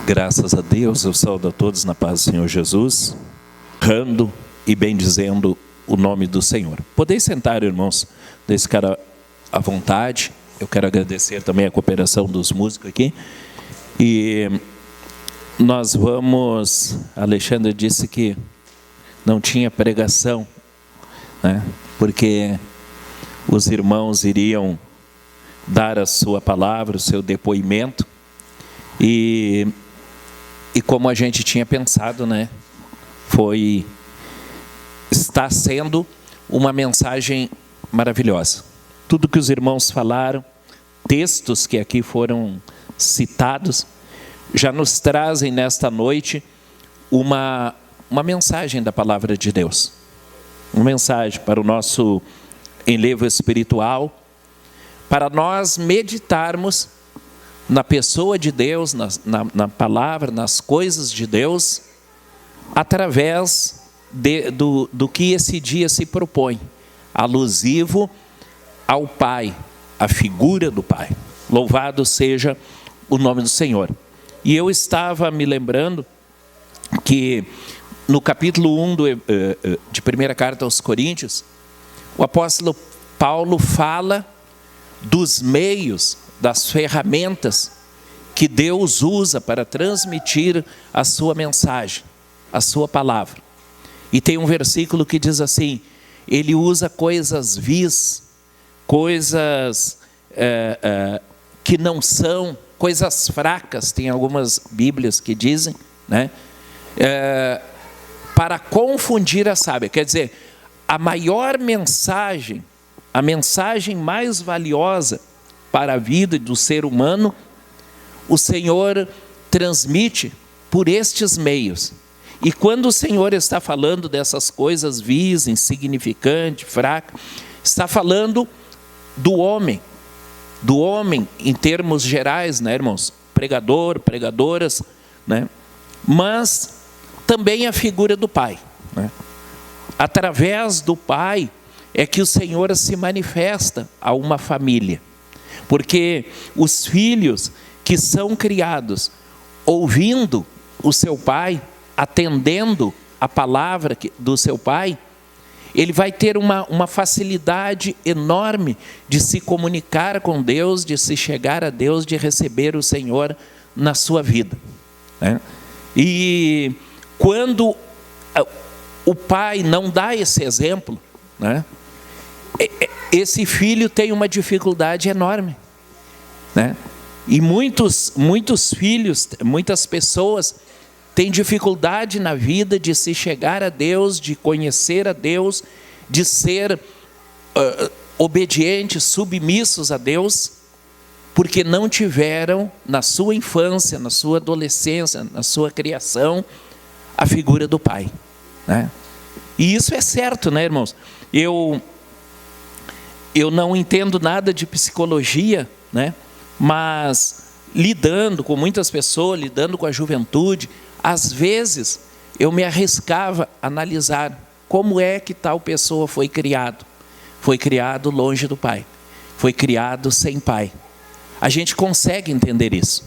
Graças a Deus, eu saúdo a todos na paz do Senhor Jesus, honrando e bendizendo o nome do Senhor. Podeis sentar, irmãos, desse cara à vontade. Eu quero agradecer também a cooperação dos músicos aqui. E nós vamos... Alexandre disse que não tinha pregação, né? Porque os irmãos iriam dar a sua palavra, o seu depoimento. E como a gente tinha pensado, né? Está sendo uma mensagem maravilhosa. Tudo que os irmãos falaram, textos que aqui foram citados, já nos trazem nesta noite uma mensagem da palavra de Deus. Uma mensagem para o nosso enlevo espiritual, para nós meditarmos na pessoa de Deus, na palavra, nas coisas de Deus, através do que esse dia se propõe, alusivo ao Pai, a figura do Pai. Louvado seja o nome do Senhor. E eu estava me lembrando que no capítulo 1 de primeira carta aos Coríntios, o apóstolo Paulo fala dos meios, das ferramentas que Deus usa para transmitir a sua mensagem, a sua palavra. E tem um versículo que diz assim: ele usa coisas vis, coisas que não são, coisas fracas, tem algumas bíblias que dizem, né? Para confundir a sábia. Quer dizer, a maior mensagem, a mensagem mais valiosa para a vida do ser humano, o Senhor transmite por estes meios. E quando o Senhor está falando dessas coisas vis, insignificantes, fracas, está falando do homem em termos gerais, né, irmãos? Pregador, pregadoras, né? Mas também a figura do Pai, né? Através do Pai é que o Senhor se manifesta a uma família. Porque os filhos que são criados ouvindo o seu pai, atendendo a palavra do seu pai, ele vai ter uma facilidade enorme de se comunicar com Deus, de se chegar a Deus, de receber o Senhor na sua vida, né? E quando o pai não dá esse exemplo, né, esse filho tem uma dificuldade enorme, né? E muitos filhos, muitas pessoas têm dificuldade na vida de se chegar a Deus, de conhecer a Deus, de ser obedientes, submissos a Deus, porque não tiveram na sua infância, na sua adolescência, na sua criação, a figura do Pai, né? E isso é certo, né, irmãos? Eu não entendo nada de psicologia, né? Mas lidando com muitas pessoas, lidando com a juventude, às vezes eu me arriscava a analisar como é que tal pessoa foi criado. Foi criado longe do Pai, foi criado sem Pai. A gente consegue entender isso.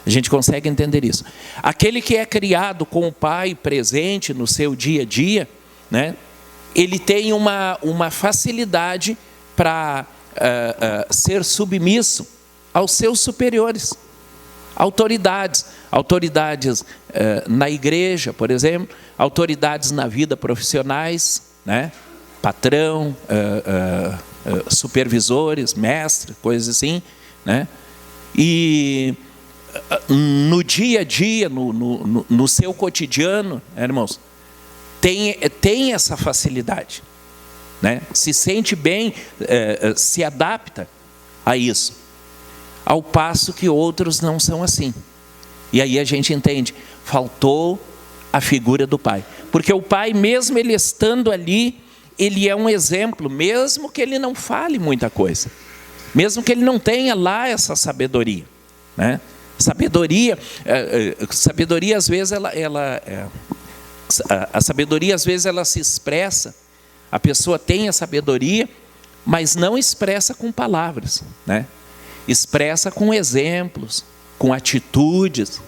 A gente consegue entender isso. Aquele que é criado com o Pai presente no seu dia a dia, né? Ele tem uma facilidade para ser submisso aos seus superiores, autoridades na igreja, por exemplo, autoridades na vida profissionais, né? Patrão, supervisores, mestre, coisas assim, né? E no dia a dia, no seu cotidiano, né, irmãos, tem essa facilidade, né? Se sente bem, se adapta a isso, ao passo que outros não são assim. E aí a gente entende, faltou a figura do Pai. Porque o Pai, mesmo ele estando ali, ele é um exemplo, mesmo que ele não fale muita coisa, mesmo que ele não tenha lá essa sabedoria, né? Sabedoria às vezes a sabedoria às vezes ela se expressa, a pessoa tem a sabedoria, mas não expressa com palavras, né? Expressa com exemplos, com atitudes.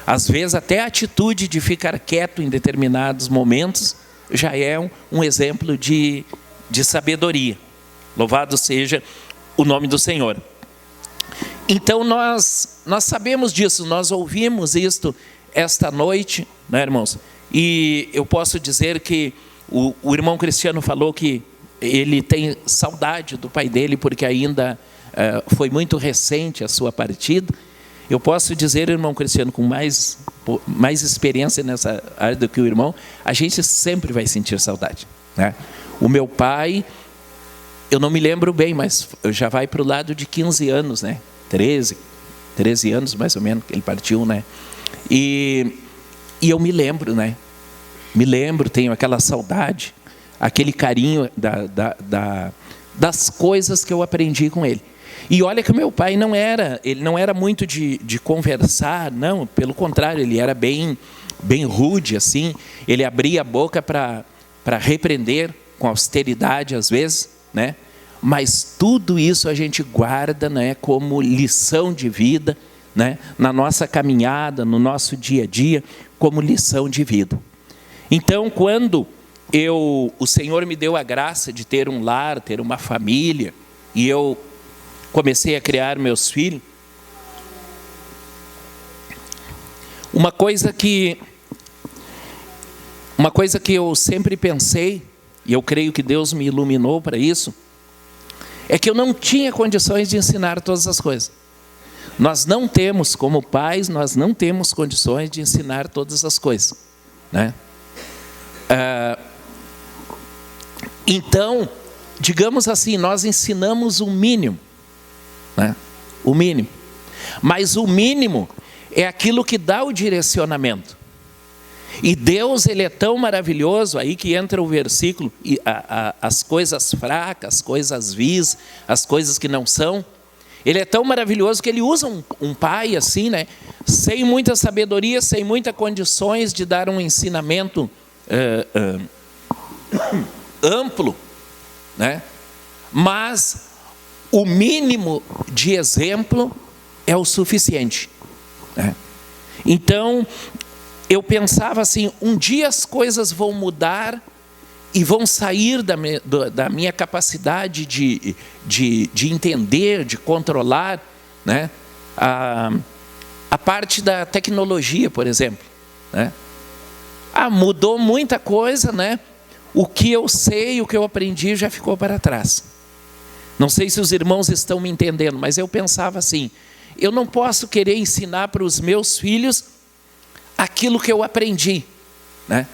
Às vezes até a atitude de ficar quieto em determinados momentos já é um exemplo de sabedoria. Louvado seja o nome do Senhor. Então nós sabemos disso, nós ouvimos isto esta noite, né, irmãos? E eu posso dizer que o irmão Cristiano falou que ele tem saudade do pai dele, porque ainda foi muito recente a sua partida. Eu posso dizer, irmão Cristiano, com mais experiência nessa área do que o irmão, a gente sempre vai sentir saudade, né? O meu pai, eu não me lembro bem, mas já vai para o lado de 15 anos, né? 13 anos mais ou menos que ele partiu, né? E eu me lembro, né? Tenho aquela saudade, aquele carinho das coisas que eu aprendi com ele. E olha que o meu pai ele não era muito de conversar, não, pelo contrário, ele era bem rude, assim. Ele abria a boca para repreender com austeridade às vezes, né? Mas tudo isso a gente guarda, né, como lição de vida, né, na nossa caminhada, no nosso dia a dia, como lição de vida. Então, quando o Senhor me deu a graça de ter um lar, ter uma família, e eu comecei a criar meus filhos, uma coisa que eu sempre pensei, e eu creio que Deus me iluminou para isso, é que eu não tinha condições de ensinar todas as coisas. Nós não temos, como pais, nós não temos condições de ensinar todas as coisas, né? Então, digamos assim, nós ensinamos o mínimo, né? O mínimo. Mas o mínimo é aquilo que dá o direcionamento. E Deus, Ele é tão maravilhoso, aí que entra o versículo, as coisas fracas, as coisas vis, as coisas que não são. Ele é tão maravilhoso que Ele usa um pai assim, né? Sem muita sabedoria, sem muitas condições de dar um ensinamento amplo, né? Mas o mínimo de exemplo é o suficiente, né? Então, eu pensava assim, um dia as coisas vão mudar e vão sair da minha capacidade de entender, de controlar, né? A parte da tecnologia, por exemplo, né? Mudou muita coisa, né? O que eu sei, o que eu aprendi já ficou para trás. Não sei se os irmãos estão me entendendo, mas eu pensava assim, eu não posso querer ensinar para os meus filhos aquilo que eu aprendi, né?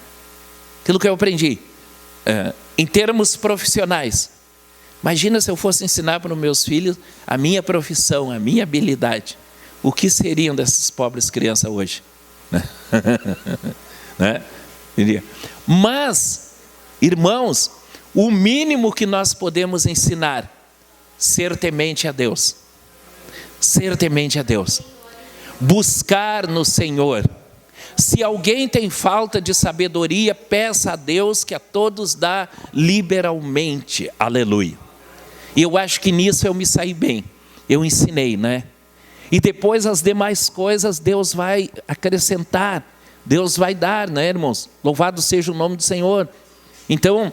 Aquilo que eu aprendi, em termos profissionais. Imagina se eu fosse ensinar para os meus filhos a minha profissão, a minha habilidade. O que seriam dessas pobres crianças hoje? Né? Mas, irmãos, o mínimo que nós podemos ensinar, ser temente a Deus. Ser temente a Deus. Buscar no Senhor. Se alguém tem falta de sabedoria, peça a Deus que a todos dá liberalmente. Aleluia. E eu acho que nisso eu me saí bem. Eu ensinei, né? E depois as demais coisas Deus vai acrescentar. Deus vai dar, né, irmãos? Louvado seja o nome do Senhor. Então,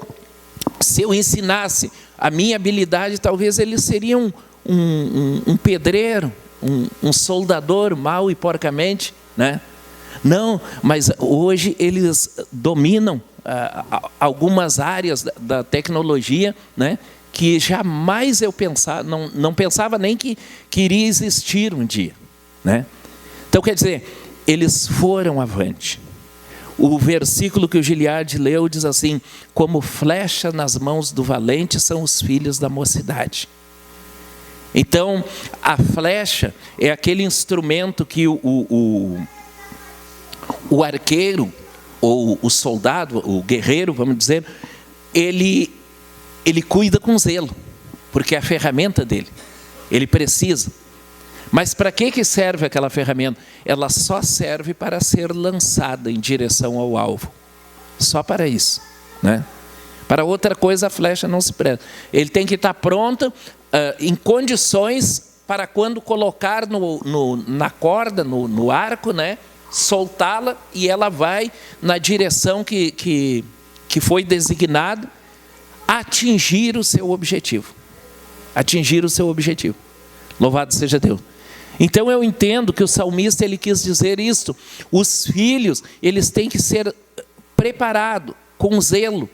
se eu ensinasse a minha habilidade, talvez ele seria um pedreiro, um soldador, mal e porcamente, né? Não, mas hoje eles dominam algumas áreas da tecnologia, né? Que jamais eu pensava, não pensava nem que iria existir um dia, né? Então, quer dizer, eles foram avante. O versículo que o Giliard leu diz assim, como flecha nas mãos do valente são os filhos da mocidade. Então, a flecha é aquele instrumento que o arqueiro, ou o soldado, o guerreiro, vamos dizer, ele cuida com zelo, porque é a ferramenta dele, ele precisa. Mas para que serve aquela ferramenta? Ela só serve para ser lançada em direção ao alvo. Só para isso, né? Para outra coisa a flecha não se presta. Ele tem que estar pronto, em condições para quando colocar na corda, no arco, né? soltá-la e ela vai na direção que foi designado, atingir o seu objetivo. Atingir o seu objetivo. Louvado seja Deus. Então eu entendo que o salmista ele quis dizer isto. Os filhos, eles têm que ser preparados com zelo,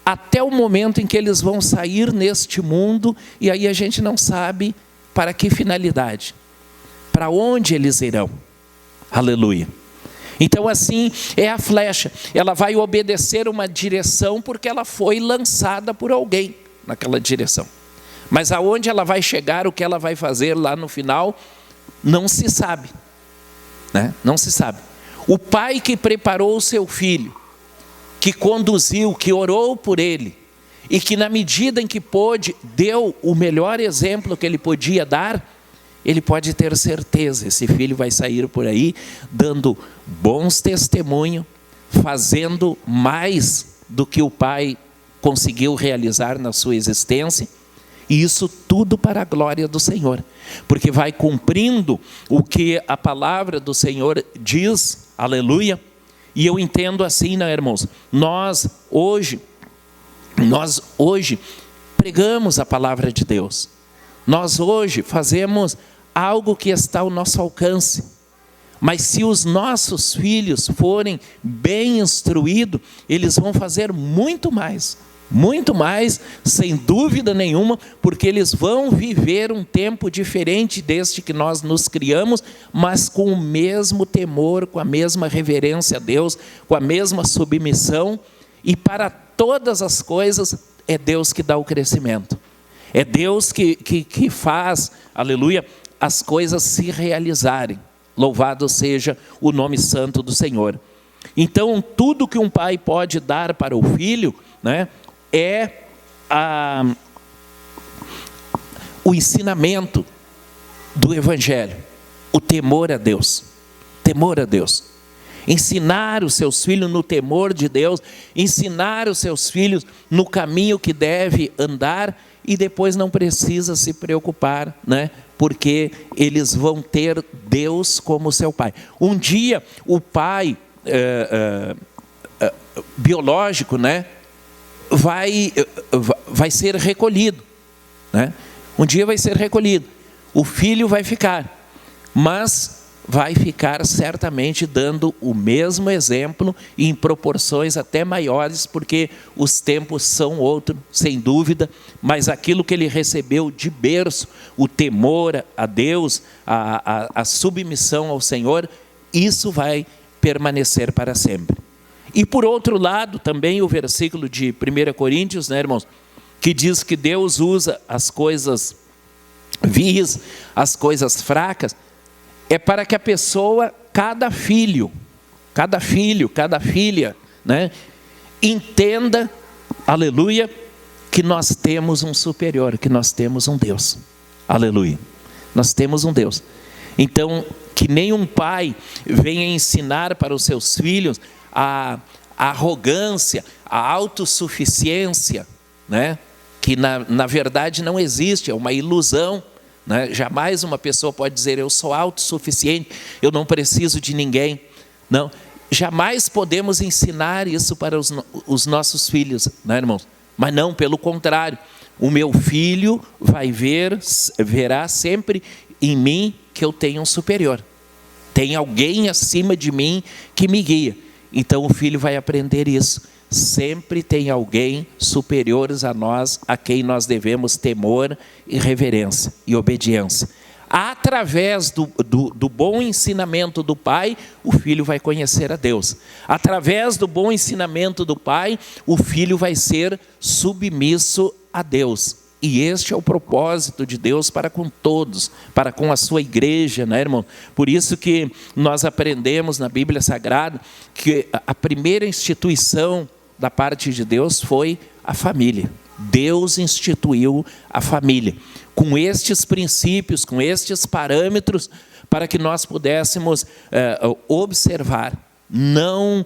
até o momento em que eles vão sair neste mundo, e aí a gente não sabe para que finalidade, para onde eles irão. Aleluia. Então assim é a flecha, ela vai obedecer uma direção porque ela foi lançada por alguém naquela direção. Mas aonde ela vai chegar, o que ela vai fazer lá no final, não se sabe, né? Não se sabe. O pai que preparou o seu filho, que conduziu, que orou por ele, e que na medida em que pôde, deu o melhor exemplo que ele podia dar, ele pode ter certeza, esse filho vai sair por aí, dando bons testemunhos, fazendo mais do que o pai conseguiu realizar na sua existência, e isso tudo para a glória do Senhor, porque vai cumprindo o que a palavra do Senhor diz, aleluia. E eu entendo assim, né, irmãos? Nós hoje pregamos a palavra de Deus. Nós hoje fazemos algo que está ao nosso alcance. Mas se os nossos filhos forem bem instruídos, eles vão fazer muito mais, sem dúvida nenhuma, porque eles vão viver um tempo diferente deste que nós nos criamos, mas com o mesmo temor, com a mesma reverência a Deus, com a mesma submissão, e para todas as coisas é Deus que dá o crescimento, é Deus que faz, aleluia, as coisas se realizarem. Louvado seja o nome santo do Senhor. Então tudo que um pai pode dar para o filho, né, é o ensinamento do Evangelho, o temor a Deus, ensinar os seus filhos no temor de Deus, ensinar os seus filhos no caminho que deve andar, e depois não precisa se preocupar, né? Porque eles vão ter Deus como seu pai. Um dia o pai biológico, né, vai ser recolhido, né? Um dia vai ser recolhido, o filho vai ficar, mas vai ficar certamente dando o mesmo exemplo em proporções até maiores, porque os tempos são outros, sem dúvida, mas aquilo que ele recebeu de berço, o temor a Deus, a submissão ao Senhor, isso vai permanecer para sempre. E por outro lado, também o versículo de 1 Coríntios, né, irmãos, que diz que Deus usa as coisas vis, as coisas fracas, é para que a pessoa, cada filho, cada filha, né, entenda, aleluia, que nós temos um superior, que nós temos um Deus, aleluia, nós temos um Deus. Então, que nenhum pai venha ensinar para os seus filhos a arrogância, a autossuficiência, né, que na verdade não existe, é uma ilusão. Né? Jamais uma pessoa pode dizer, eu sou autossuficiente, eu não preciso de ninguém. Não, jamais podemos ensinar isso para os nossos filhos, né, irmãos? Mas não, pelo contrário, o meu filho verá sempre em mim que eu tenho um superior. Tem alguém acima de mim que me guia. Então o filho vai aprender isso. Sempre tem alguém superior a nós, a quem nós devemos temor e reverência e obediência. Através do bom ensinamento do pai, o filho vai conhecer a Deus. Através do bom ensinamento do pai, o filho vai ser submisso a Deus. E este é o propósito de Deus para com todos, para com a sua igreja, né, irmão? Por isso que nós aprendemos na Bíblia Sagrada que a primeira instituição da parte de Deus foi a família. Deus instituiu a família com estes princípios, com estes parâmetros, para que nós pudéssemos observar, não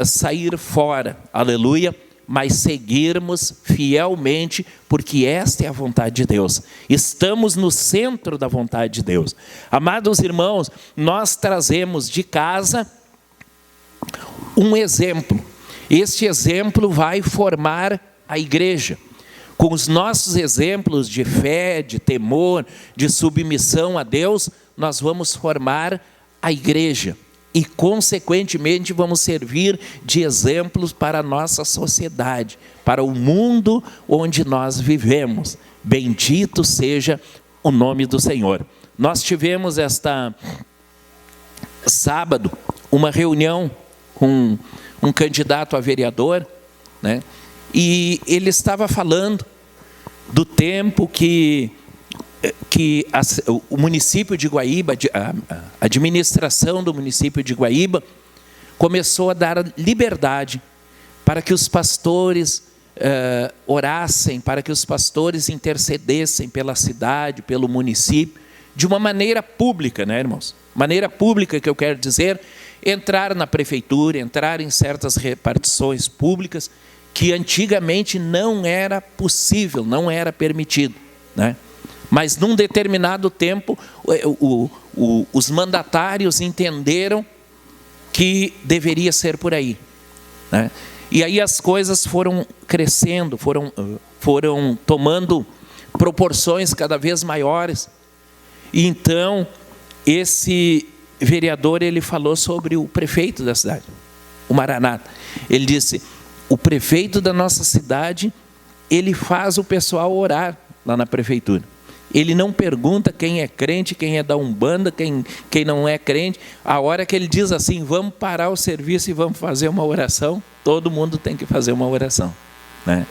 sair fora, aleluia, mas seguirmos fielmente, porque esta é a vontade de Deus. Estamos no centro da vontade de Deus. Amados irmãos, nós trazemos de casa um exemplo. Este exemplo vai formar a igreja. Com os nossos exemplos de fé, de temor, de submissão a Deus, nós vamos formar a igreja. E, consequentemente, vamos servir de exemplos para a nossa sociedade, para o mundo onde nós vivemos. Bendito seja o nome do Senhor. Nós tivemos sábado uma reunião com um candidato a vereador, né? E ele estava falando do tempo que o município de Guaíba, a administração do município de Guaíba, começou a dar liberdade para que os pastores orassem, para que os pastores intercedessem pela cidade, pelo município, de uma maneira pública, né, irmãos? Maneira pública que eu quero dizer, entrar na prefeitura, entrar em certas repartições públicas, que antigamente não era possível, não era permitido, né? Mas num determinado tempo, os mandatários entenderam que deveria ser por aí, né? E aí as coisas foram crescendo, foram tomando proporções cada vez maiores. E então, esse vereador, ele falou sobre o prefeito da cidade, o Maranata. Ele disse: o prefeito da nossa cidade, ele faz o pessoal orar lá na prefeitura. Ele não pergunta quem é crente, quem é da Umbanda, quem não é crente. A hora que ele diz assim, vamos parar o serviço e vamos fazer uma oração, todo mundo tem que fazer uma oração, né?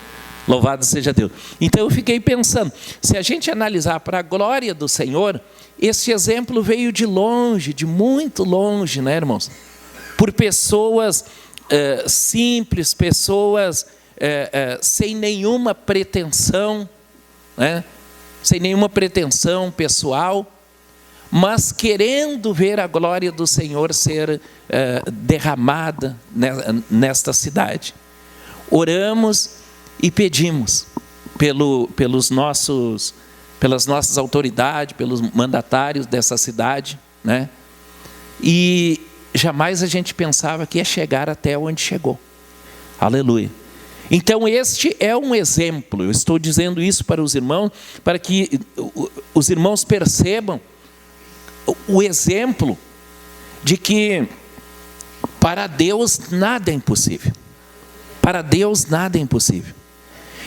Louvado seja Deus. Então eu fiquei pensando, se a gente analisar para a glória do Senhor, esse exemplo veio de longe, de muito longe, né, irmãos? Por pessoas simples, pessoas sem nenhuma pretensão, né? Sem nenhuma pretensão pessoal, mas querendo ver a glória do Senhor ser derramada nesta cidade. Oramos e pedimos pelas nossas autoridades, pelos mandatários dessa cidade, né? E jamais a gente pensava que ia chegar até onde chegou. Aleluia. Então este é um exemplo, eu estou dizendo isso para os irmãos, para que os irmãos percebam o exemplo de que para Deus nada é impossível. Para Deus nada é impossível.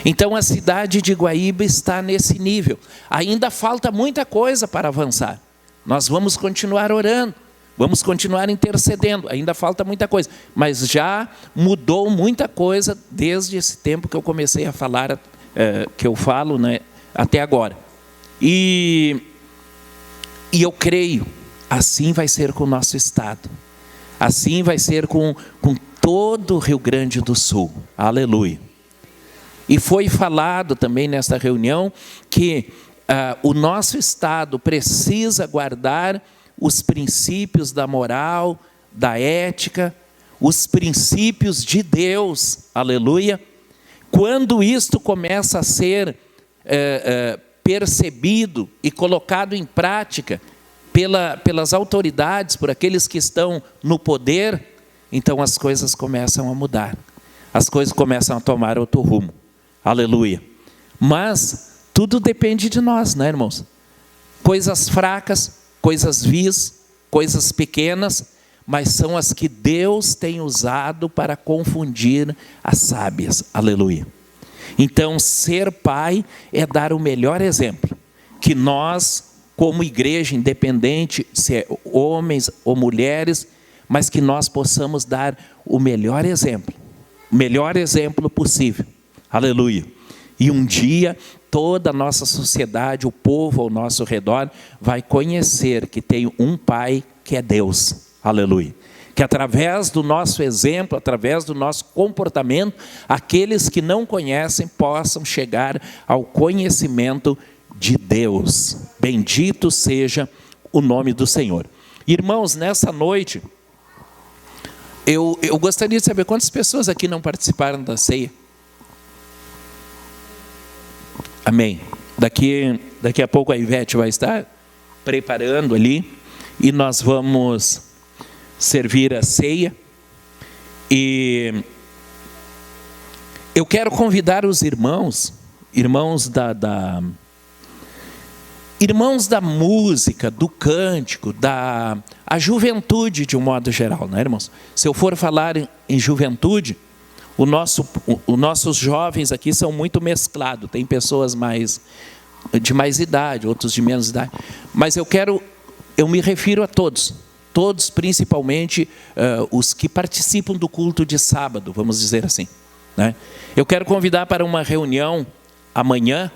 Então a cidade de Guaíba está nesse nível. Ainda falta muita coisa para avançar. Nós vamos continuar orando. Vamos continuar intercedendo, ainda falta muita coisa, mas já mudou muita coisa desde esse tempo que eu comecei a falar, que eu falo, né, até agora. E eu creio, assim vai ser com o nosso estado, assim vai ser com todo o Rio Grande do Sul, aleluia. E foi falado também nesta reunião que o nosso estado precisa guardar os princípios da moral, da ética, os princípios de Deus, aleluia. Quando isto começa a ser percebido e colocado em prática pelas autoridades, por aqueles que estão no poder, então as coisas começam a mudar, as coisas começam a tomar outro rumo, aleluia. Mas tudo depende de nós, né, irmãos? Coisas fracas, coisas vis, coisas pequenas, mas são as que Deus tem usado para confundir as sábias, aleluia. Então, ser pai é dar o melhor exemplo, que nós, como igreja independente, se é homens ou mulheres, mas que nós possamos dar o melhor exemplo possível, aleluia. E um dia, toda a nossa sociedade, o povo ao nosso redor, vai conhecer que tem um Pai que é Deus. Aleluia. Que através do nosso exemplo, através do nosso comportamento, aqueles que não conhecem possam chegar ao conhecimento de Deus. Bendito seja o nome do Senhor. Irmãos, nessa noite, eu gostaria de saber quantas pessoas aqui não participaram da ceia. Amém. Daqui a pouco a Ivete vai estar preparando ali e nós vamos servir a ceia. E eu quero convidar os irmãos da música, do cântico, a juventude de um modo geral, né, irmãos? Se eu for falar em juventude, os nossos jovens aqui são muito mesclados. Tem pessoas de mais idade, outros de menos idade. Mas eu me refiro a todos, principalmente os que participam do culto de sábado, vamos dizer assim, né? Eu quero convidar para uma reunião amanhã.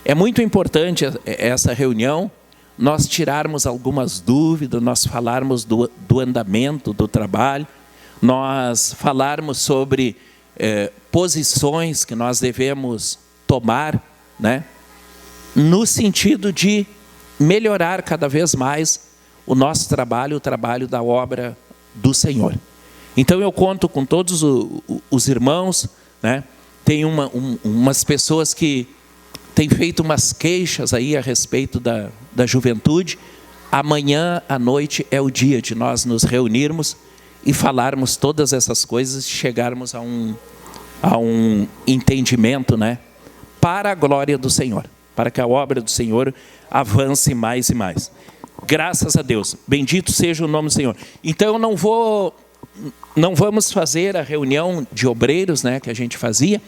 É muito importante essa reunião, nós tirarmos algumas dúvidas, nós falarmos do andamento do trabalho, nós falarmos sobre posições que nós devemos tomar, né, no sentido de melhorar cada vez mais o nosso trabalho, o trabalho da obra do Senhor. Então eu conto com todos os irmãos, né? Tem umas pessoas que têm feito umas queixas aí a respeito da juventude. Amanhã à noite é o dia de nós nos reunirmos e falarmos todas essas coisas e chegarmos a um entendimento, né? Para a glória do Senhor, para que a obra do Senhor avance mais e mais. Graças a Deus, bendito seja o nome do Senhor. Então não vamos fazer a reunião de obreiros, né, que a gente fazia,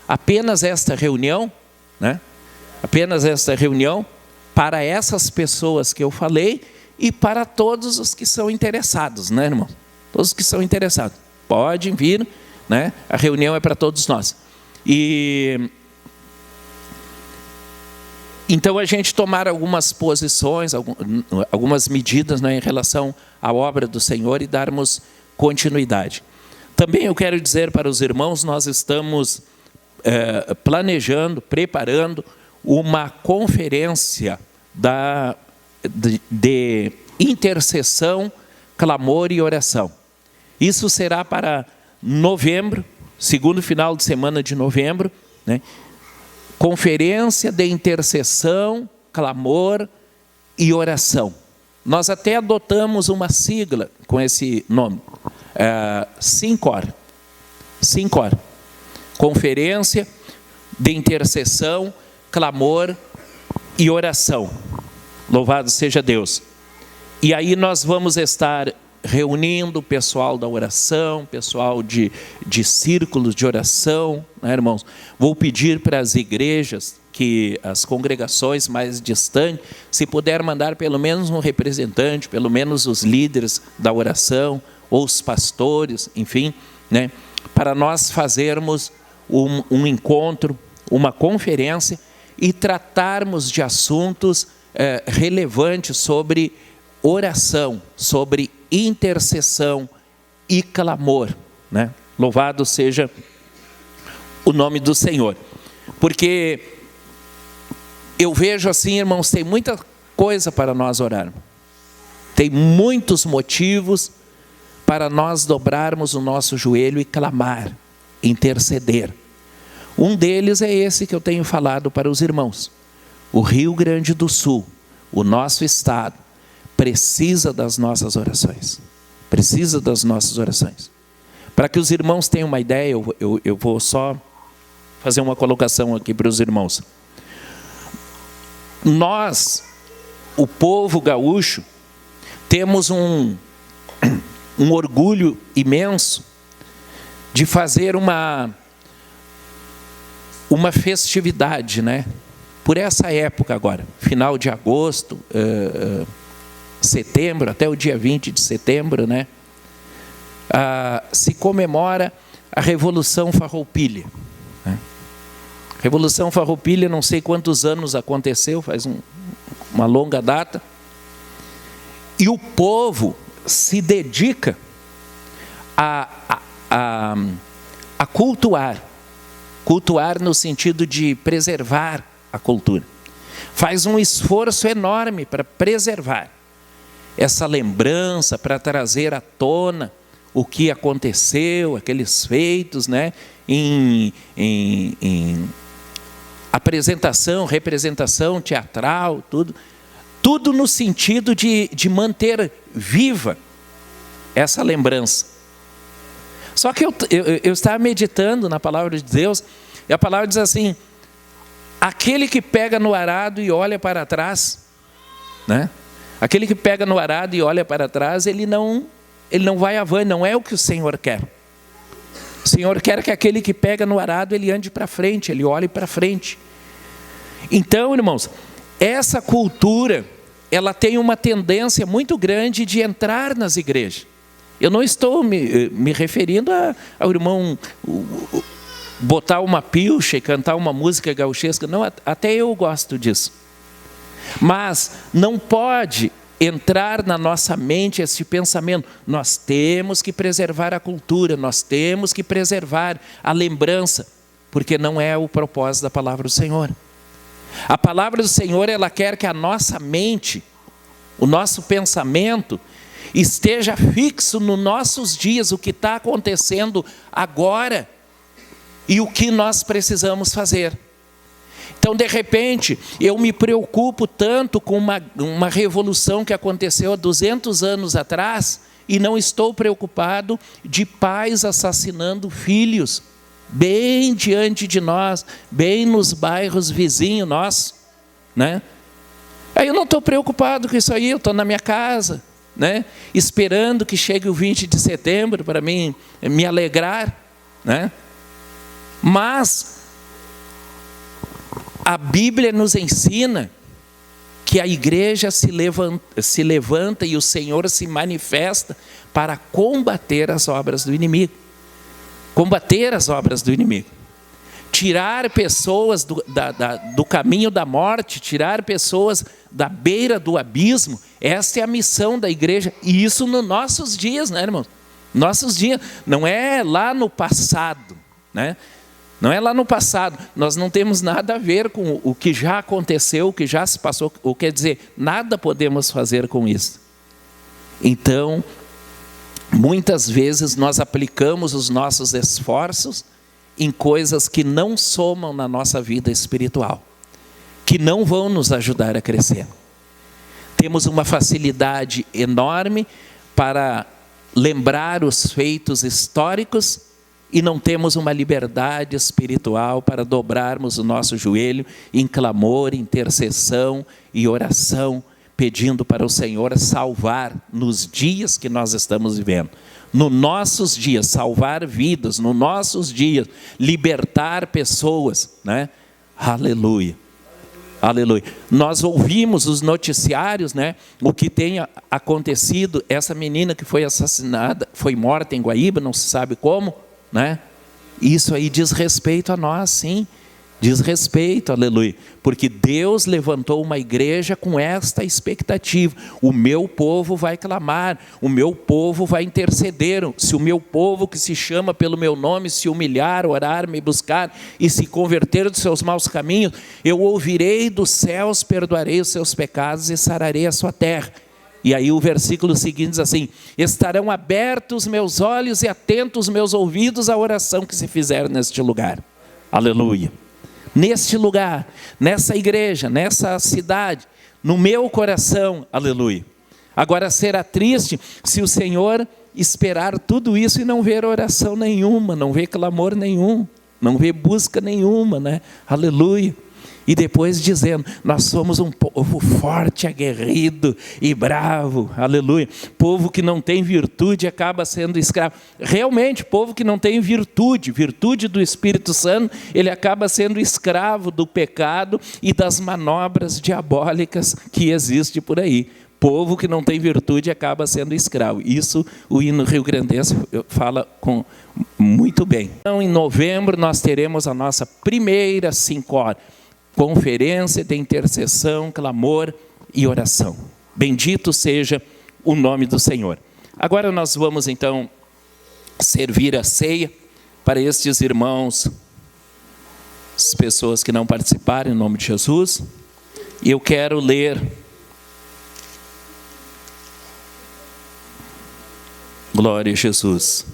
apenas esta reunião, né? Apenas esta reunião para essas pessoas que eu falei e para todos os que são interessados, né, irmão? Todos que são interessados, podem vir, né? A reunião é para todos nós. E então a gente tomar algumas posições, algumas medidas, né, em relação à obra do Senhor e darmos continuidade. Também eu quero dizer para os irmãos, nós estamos planejando, preparando uma conferência de intercessão, clamor e oração. Isso será para novembro, segundo final de semana de novembro, né? Conferência de intercessão, clamor e oração. Nós até adotamos uma sigla com esse nome, SINCOR. SINCOR. Conferência de intercessão, clamor e oração. Louvado seja Deus. E aí nós vamos estar reunindo o pessoal da oração, pessoal de círculos de oração, né, irmãos? Vou pedir para as igrejas, as congregações mais distantes, se puder mandar pelo menos um representante, pelo menos os líderes da oração, ou os pastores, enfim, né, para nós fazermos um encontro, uma conferência e tratarmos de assuntos relevantes sobre oração, sobre intercessão e clamor, né? Louvado seja o nome do Senhor. Porque eu vejo assim, irmãos, tem muita coisa para nós orarmos. Tem muitos motivos para nós dobrarmos o nosso joelho e clamar, interceder. Um deles é esse que eu tenho falado para os irmãos. O Rio Grande do Sul, o nosso estado, precisa das nossas orações. Precisa das nossas orações. Para que os irmãos tenham uma ideia, eu vou só fazer uma colocação aqui para os irmãos. Nós, o povo gaúcho, temos um orgulho imenso de fazer uma festividade, né? Por essa época agora, final de agosto, setembro, até o dia 20 de setembro, né? Se comemora a Revolução Farroupilha, né? Revolução Farroupilha, não sei quantos anos aconteceu, faz uma longa data. E o povo se dedica a cultuar no sentido de preservar a cultura. Faz um esforço enorme para preservar essa lembrança, para trazer à tona o que aconteceu, aqueles feitos, né, apresentação, representação teatral, tudo no sentido de manter viva essa lembrança. Só que eu estava meditando na palavra de Deus, e a palavra diz assim: aquele que pega no arado e olha para trás, né? Aquele que pega no arado e olha para trás, ele não vai avante, não é o que o Senhor quer. O Senhor quer que aquele que pega no arado, ele ande para frente, ele olhe para frente. Então, irmãos, essa cultura, ela tem uma tendência muito grande de entrar nas igrejas. Eu não estou me referindo ao irmão botar uma pilcha e cantar uma música gauchesca. Não, até eu gosto disso. Mas não pode entrar na nossa mente esse pensamento: nós temos que preservar a cultura, nós temos que preservar a lembrança, porque não é o propósito da palavra do Senhor. A palavra do Senhor, ela quer que a nossa mente, o nosso pensamento, esteja fixo nos nossos dias, o que está acontecendo agora e o que nós precisamos fazer. Então, de repente, eu me preocupo tanto com uma revolução que aconteceu há 200 anos atrás e não estou preocupado de pais assassinando filhos bem diante de nós, bem nos bairros vizinhos nossos, né? Aí eu não estou preocupado com isso aí, eu estou na minha casa, né? Esperando que chegue o 20 de setembro para mim me alegrar, né? Mas a Bíblia nos ensina que a igreja se levanta e o Senhor se manifesta para combater as obras do inimigo. Combater as obras do inimigo. Tirar pessoas do caminho da morte, tirar pessoas da beira do abismo. Essa é a missão da igreja. E isso nos nossos dias, né, irmãos? Nossos dias. Não é lá no passado, né? Não é lá no passado, nós não temos nada a ver com o que já aconteceu, o que já se passou, quer dizer, nada podemos fazer com isso. Então, muitas vezes nós aplicamos os nossos esforços em coisas que não somam na nossa vida espiritual, que não vão nos ajudar a crescer. Temos uma facilidade enorme para lembrar os feitos históricos, e não temos uma liberdade espiritual para dobrarmos o nosso joelho em clamor, intercessão e oração, pedindo para o Senhor salvar nos dias que nós estamos vivendo. Nos nossos dias, salvar vidas, nos nossos dias, libertar pessoas, né? Aleluia. Aleluia. Nós ouvimos os noticiários, né? O que tem acontecido, essa menina que foi assassinada, foi morta em Guaíba, não se sabe como, né? Isso aí diz respeito a nós, sim, diz respeito, aleluia, porque Deus levantou uma igreja com esta expectativa: o meu povo vai clamar, o meu povo vai interceder. Se o meu povo que se chama pelo meu nome se humilhar, orar, me buscar e se converter dos seus maus caminhos, eu ouvirei dos céus, perdoarei os seus pecados e sararei a sua terra. E aí o versículo seguinte diz assim: estarão abertos meus olhos e atentos meus ouvidos à oração que se fizer neste lugar. Aleluia. Neste lugar, nessa igreja, nessa cidade, no meu coração, aleluia. Agora será triste se o Senhor esperar tudo isso e não ver oração nenhuma, não ver clamor nenhum, não ver busca nenhuma, né? Aleluia. E depois dizendo: nós somos um povo forte, aguerrido e bravo, aleluia. Povo que não tem virtude acaba sendo escravo. Realmente, povo que não tem virtude do Espírito Santo, ele acaba sendo escravo do pecado e das manobras diabólicas que existem por aí. Povo que não tem virtude acaba sendo escravo. Isso o hino rio-grandense fala muito bem. Então, em novembro, nós teremos a nossa primeira 5 horas. Conferência de intercessão, clamor e oração. Bendito seja o nome do Senhor. Agora nós vamos então servir a ceia para estes irmãos, as pessoas que não participaram, em nome de Jesus. E eu quero ler glória a Jesus.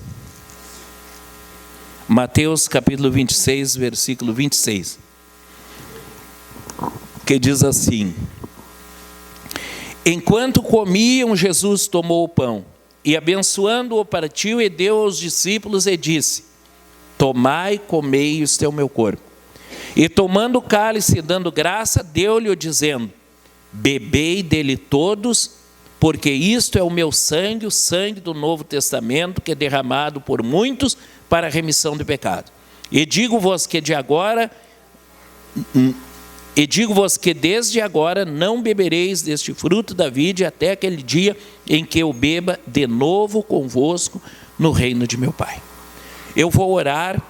Mateus capítulo 26, versículo 26. que diz assim: enquanto comiam, Jesus tomou o pão, e abençoando-o partiu e deu aos discípulos e disse: tomai, comei, isto é o meu corpo. E tomando o cálice e dando graça, deu-lhe dizendo: bebei dele todos, porque isto é o meu sangue, o sangue do Novo Testamento, que é derramado por muitos para a remissão de pecado. E digo-vos que desde agora não bebereis deste fruto da vide até aquele dia em que eu beba de novo convosco no reino de meu Pai. Eu vou orar,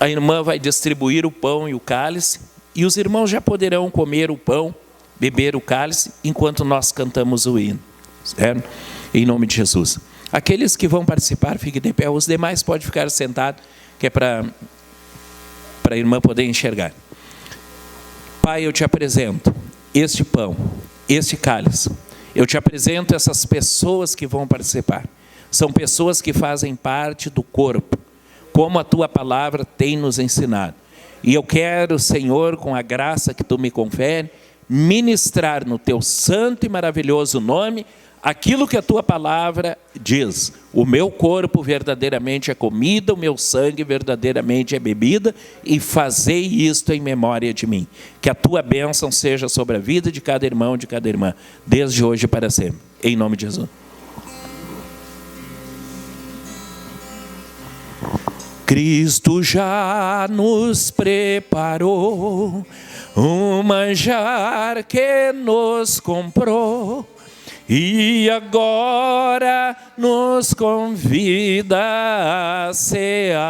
a irmã vai distribuir o pão e o cálice, e os irmãos já poderão comer o pão, beber o cálice, enquanto nós cantamos o hino, certo? Em nome de Jesus. Aqueles que vão participar, fiquem de pé, os demais podem ficar sentados, que é para a irmã poder enxergar. Pai, eu te apresento este pão, este cálice. Eu te apresento essas pessoas que vão participar. São pessoas que fazem parte do corpo, como a tua palavra tem nos ensinado. E eu quero, Senhor, com a graça que tu me confere, ministrar no teu santo e maravilhoso nome aquilo que a tua palavra diz: o meu corpo verdadeiramente é comida, o meu sangue verdadeiramente é bebida, e fazei isto em memória de mim. Que a tua bênção seja sobre a vida de cada irmão e de cada irmã, desde hoje e para sempre, em nome de Jesus. Cristo já nos preparou um manjar que nos comprou, e agora nos convida a cear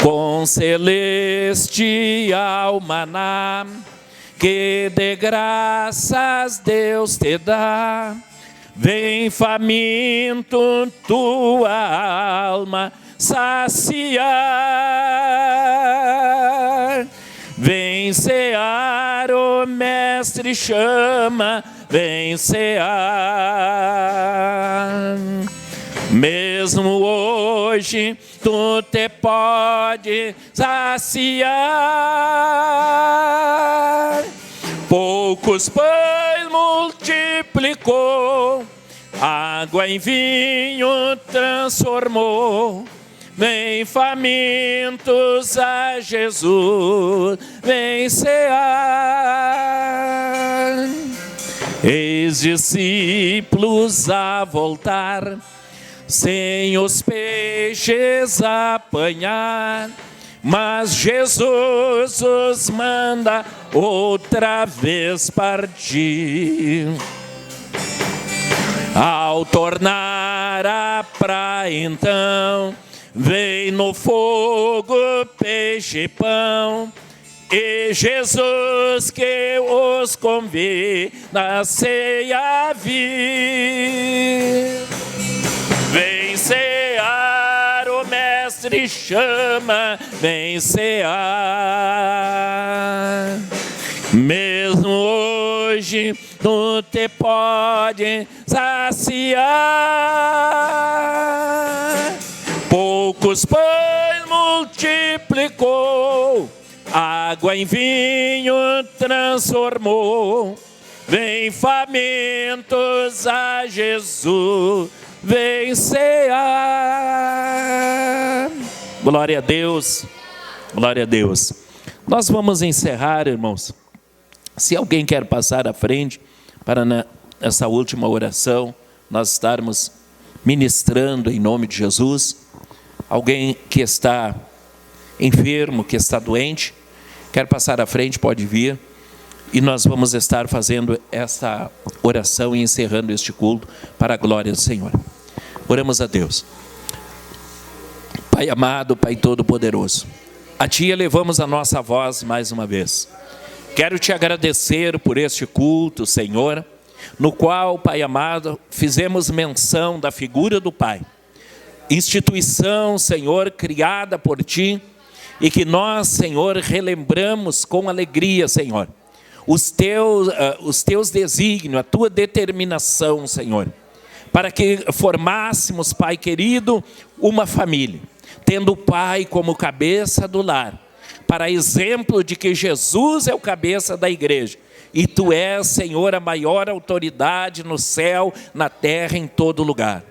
com celestial maná, que de graças Deus te dá. Vem faminto tua alma saciar. Vem cear, o mestre chama, vem cear. Mesmo hoje tu te pode saciar. Poucos pães multiplicou, água em vinho transformou. Vem famintos a Jesus, vem cear. Eis discípulos a voltar, sem os peixes apanhar, mas Jesus os manda outra vez partir. Ao tornar a praia então, vem no fogo peixe e pão, e Jesus que os convida a ceia vir. Vem cear, o mestre chama, vem cear. Mesmo hoje tu te pode saciar. Poucos pães multiplicou, água em vinho transformou. Vem famintos a Jesus, vem cear. Glória a Deus, glória a Deus. Nós vamos encerrar, irmãos. Se alguém quer passar à frente para nessa última oração, nós estarmos ministrando em nome de Jesus. Alguém que está enfermo, que está doente, quer passar à frente, pode vir. E nós vamos estar fazendo essa oração e encerrando este culto para a glória do Senhor. Oramos a Deus. Pai amado, Pai todo-poderoso, a Ti elevamos a nossa voz mais uma vez. Quero Te agradecer por este culto, Senhor, no qual, Pai amado, fizemos menção da figura do Pai. Instituição, Senhor, criada por Ti, e que nós, Senhor, relembramos com alegria, Senhor, os teus desígnios, a Tua determinação, Senhor, para que formássemos, Pai querido, uma família, tendo o Pai como cabeça do lar, para exemplo de que Jesus é o cabeça da igreja. E Tu és, Senhor, a maior autoridade no céu, na terra, em todo lugar.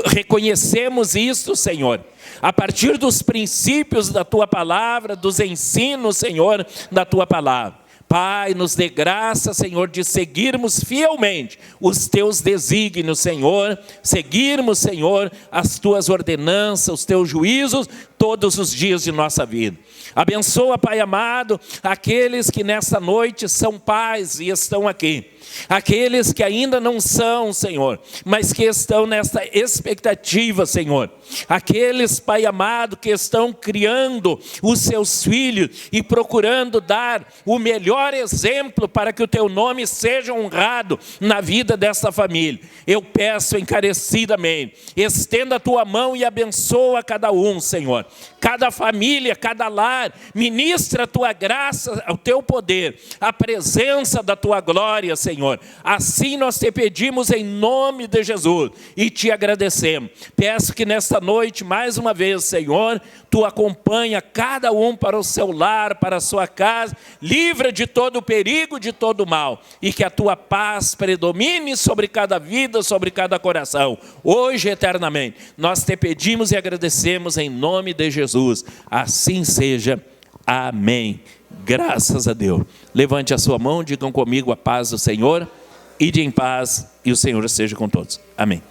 Reconhecemos isso, Senhor, a partir dos princípios da Tua palavra, dos ensinos, Senhor, da Tua palavra. Pai, nos dê graça, Senhor, de seguirmos fielmente os Teus desígnios, Senhor, seguirmos, Senhor, as Tuas ordenanças, os Teus juízos, todos os dias de nossa vida. Abençoa, Pai amado, aqueles que nessa noite são pais e estão aqui. Aqueles que ainda não são, Senhor, mas que estão nessa expectativa, Senhor. Aqueles, Pai amado, que estão criando os seus filhos e procurando dar o melhor exemplo para que o Teu nome seja honrado na vida dessa família. Eu peço encarecidamente, estenda a Tua mão e abençoa cada um, Senhor. Cada família, cada lar, ministra a Tua graça, o Teu poder, a presença da Tua glória, Senhor. Assim nós Te pedimos em nome de Jesus e Te agradecemos. Peço que nesta noite, mais uma vez, Senhor, Tu acompanha cada um para o seu lar, para a sua casa, livra de todo o perigo, de todo o mal, e que a Tua paz predomine sobre cada vida, sobre cada coração, hoje e eternamente. Nós Te pedimos e agradecemos em nome de Jesus. Assim seja. Amém. Graças a Deus. Levante a sua mão, digam comigo a paz do Senhor. Ide em paz e o Senhor esteja com todos. Amém.